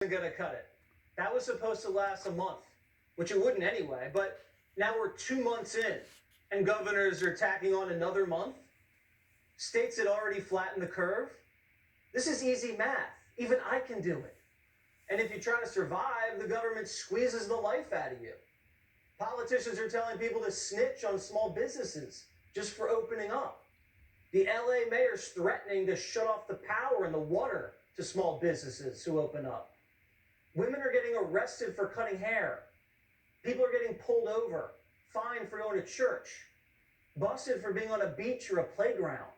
isn't going to cut it. That was supposed to last a month, which it wouldn't anyway, but now we're 2 months in, and governors are tacking on another month. States had already flattened the curve. This is easy math. Even I can do it. And if you try to survive, the government squeezes the life out of you. Politicians are telling people to snitch on small businesses just for opening up. The LA mayor's threatening to shut off the power and the water to small businesses who open up. Women are getting arrested for cutting hair. People are getting pulled over, fined for going to church, busted for being on a beach or a playground.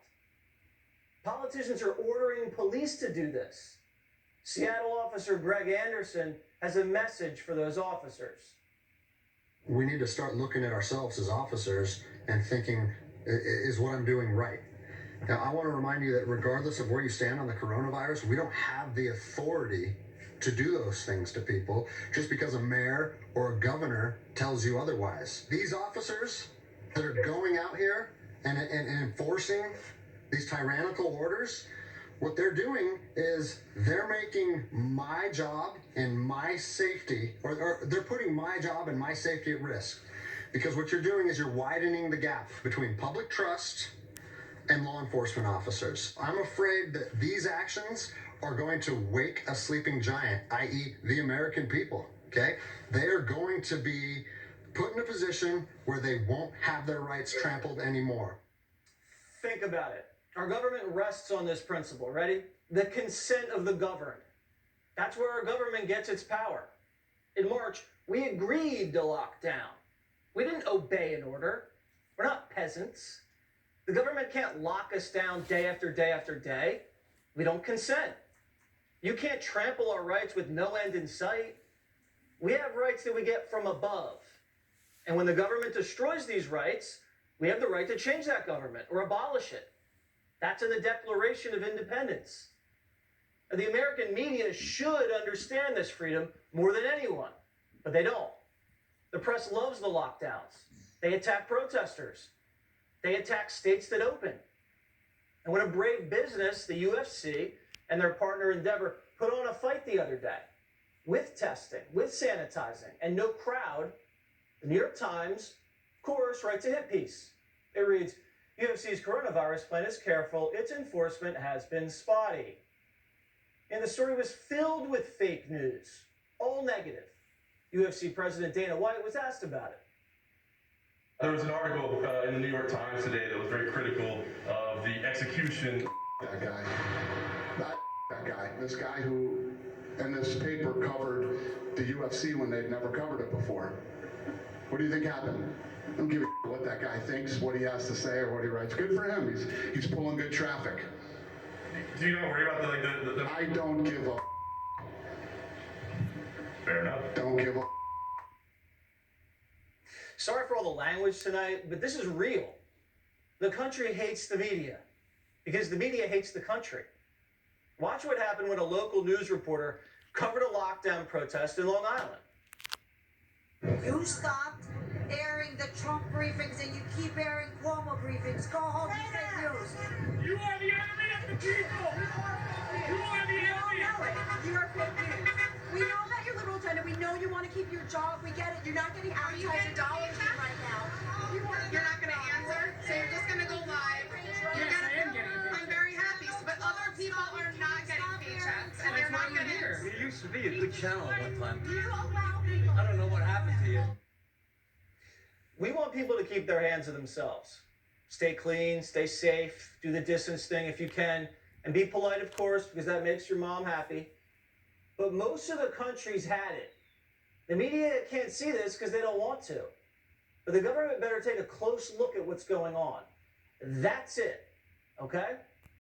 Politicians are ordering police to do this. Seattle officer Greg Anderson has a message for those officers. We need to start looking at ourselves as officers and thinking, is what I'm doing right? Now, I want to remind you that regardless of where you stand on the coronavirus, we don't have the authority to do those things to people just because a mayor or a governor tells you otherwise. These officers that are going out here and enforcing these tyrannical orders, what they're doing is they're making my job and my safety, or they're putting my job and my safety at risk. Because what you're doing is you're widening the gap between public trust and law enforcement officers. I'm afraid that these actions are going to wake a sleeping giant, i.e. the American people, okay? They are going to be put in a position where they won't have their rights trampled anymore. Think about it. Our government rests on this principle. Ready? The consent of the governed. That's where our government gets its power. In March, we agreed to lock down. We didn't obey an order. We're not peasants. The government can't lock us down day after day after day. We don't consent. You can't trample our rights with no end in sight. We have rights that we get from above. And when the government destroys these rights, we have the right to change that government or abolish it. That's in the Declaration of Independence. And the American media should understand this freedom more than anyone, but they don't. The press loves the lockdowns. They attack protesters. They attack states that open. And when a brave business, the UFC, and their partner Endeavor put on a fight the other day with testing, with sanitizing, and no crowd, the New York Times, of course, writes a hit piece. It reads, UFC's coronavirus plan is careful. Its enforcement has been spotty. And the story was filled with fake news, all negative. UFC President Dana White was asked about it. There was an article in the New York Times today that was very critical of the execution. That guy, this guy who, in this paper, covered the UFC when they'd never covered it before. What do you think happened? I don't give a what that guy thinks, what he has to say, or what he writes. Good for him. He's pulling good traffic. Do you not worry about the I don't give a. Fair enough. Don't give a. Sorry for all the language tonight, but this is real. The country hates the media because the media hates the country. Watch what happened when a local news reporter covered a lockdown protest in Long Island. You stopped airing the Trump briefings and you keep airing Cuomo briefings. Go home, you fake news. You are the enemy of the people. You are the enemy. You are fake news. We know about your liberal agenda. We know you want to keep your job. We get it. You're not getting advertiser dollars in right now. You're not going to answer, so you're just going to go live. I'm very happy, but other people are not getting paychecks, and they're not going to. It used to be a good channel at one time. You allow people. I don't know what happened to you. We want people to keep their hands to themselves. Stay clean, stay safe, do the distance thing if you can, and be polite, of course, because that makes your mom happy. But most of the country's had it. The media can't see this because they don't want to. But the government better take a close look at what's going on. That's it, okay?